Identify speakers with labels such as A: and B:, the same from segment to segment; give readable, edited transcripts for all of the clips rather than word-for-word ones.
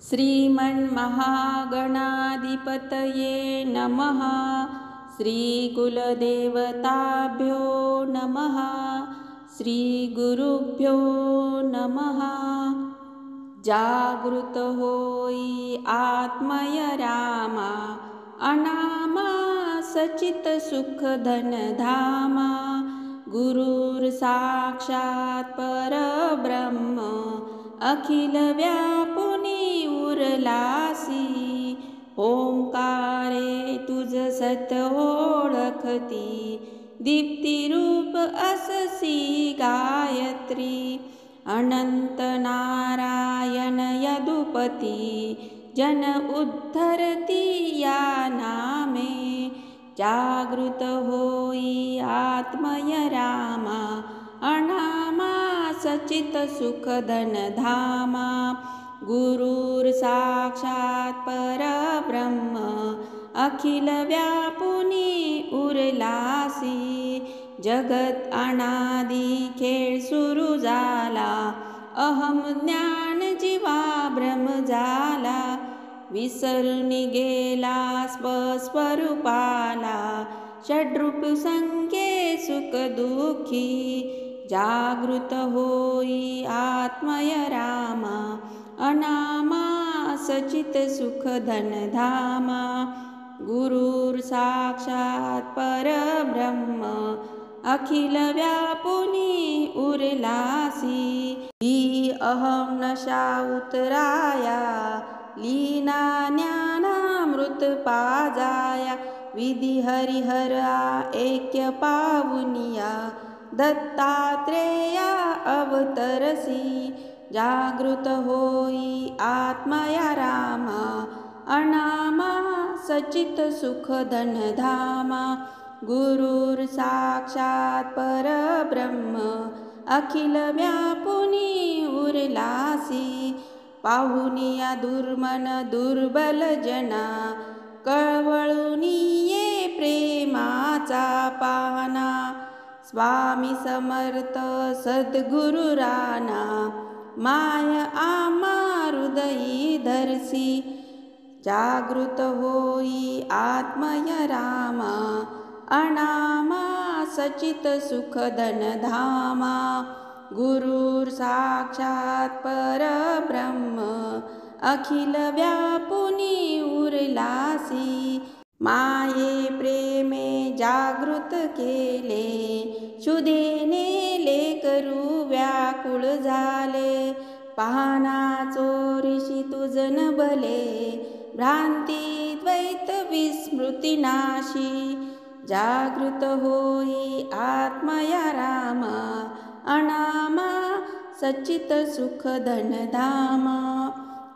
A: श्रीमन्महागणाधिपतये नमः। श्रीकुलदेवताभ्यो नमः। श्रीगुरुभ्यो नमः। जागृत होई आत्मय रामा, अनामा सचित सुख धन धामा। गुरुर साक्षात् परब्रह्म, अखिल व्यापुनी उरलासी। ओंकारे तुझ सत ओळखती, दीप्तिरूप अससी गायत्री। अनंत नारायण यदुपती, जन उद्धरती या नामे। जागृत होई आत्मय रामा, अनामा सचित सुख धन धामा। गुरुर साक्षात् परब्रह्म, अखिल व्यापुनी उरलासी। जगत अनादि खेळ सुरू झाला, अहम ज्ञान जीवा भ्रम झाला। विसरून गेला स्वस्वरूपाला, षड्रूप संख्ये सुख दुःखी। जागृत होई आत्मय रामा, अनामा सचित सुख धन धामा। गुरुर साक्षात् परब्रह्म, अखिल व्यापुनी उरलासी। ही अहम नशा उतराया, लीना ज्ञानामृत पाजाया। विधी हरिहरा ऐक्य पावनिया, दत्तात्रेया अवतरसी। जागृत होई आत्मया रामा, अनामा सचित सुख धन धामा। गुरुर साक्षात् परब्रह्म, अखिल व्यापुनी उरलासी। पाहुनिया दुर्मन दुर्बल जना, कळवळूनी ये प्रेमाचा पाहना। स्वामी समर्थ सद्गुरु राणा, माय आम्हा हृदयी धरसी। जागृत होई आत्मय रामा, अनामा सचित सुख धन धामा। गुरुर साक्षात् परब्रह्म, अखिल व्यापुनी उरलासी। माये प्रेमे जागृत केले, शुद्धेने लेकरू व्याकुळ झाले। पाहना चोरीशी तुझ नभले, भ्रांती द्वैत विस्मृती नाशी। जागृत होई आत्मया रामा, अनामा सचित सुख धन धामा।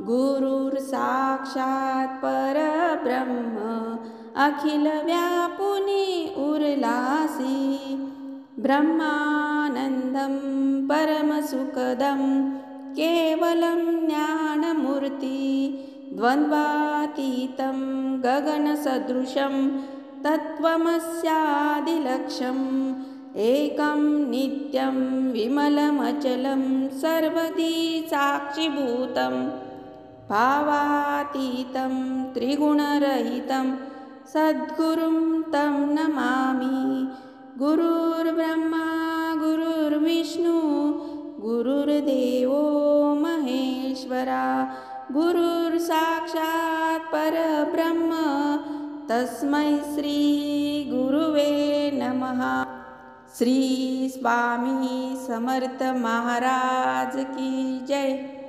A: गुरुर साक्षात् परब्रह्म, अखिल व्यापुनी उरलासी। ब्रह्मानंदं परमसुखदं, केवलं ज्ञानमूर्ति। द्वन्द्वातीतं गगनसदृशं, तत्त्वमस्यादिलक्ष्यम्। एकं नित्यं विमलमचलं, सर्वधी साक्षिभूतं। भावातीतं त्रिगुणरहितं, सद्गुरुं तं नमामि। गुरुर्ब्रह्मा गुरुर्विष्णु, गुरुर्देवो महेश्वरा। गुरुर्साक्षात् परब्रह्म, तस्मै श्री गुरुवे नमः। श्री स्वामी समर्थ महाराज की जय।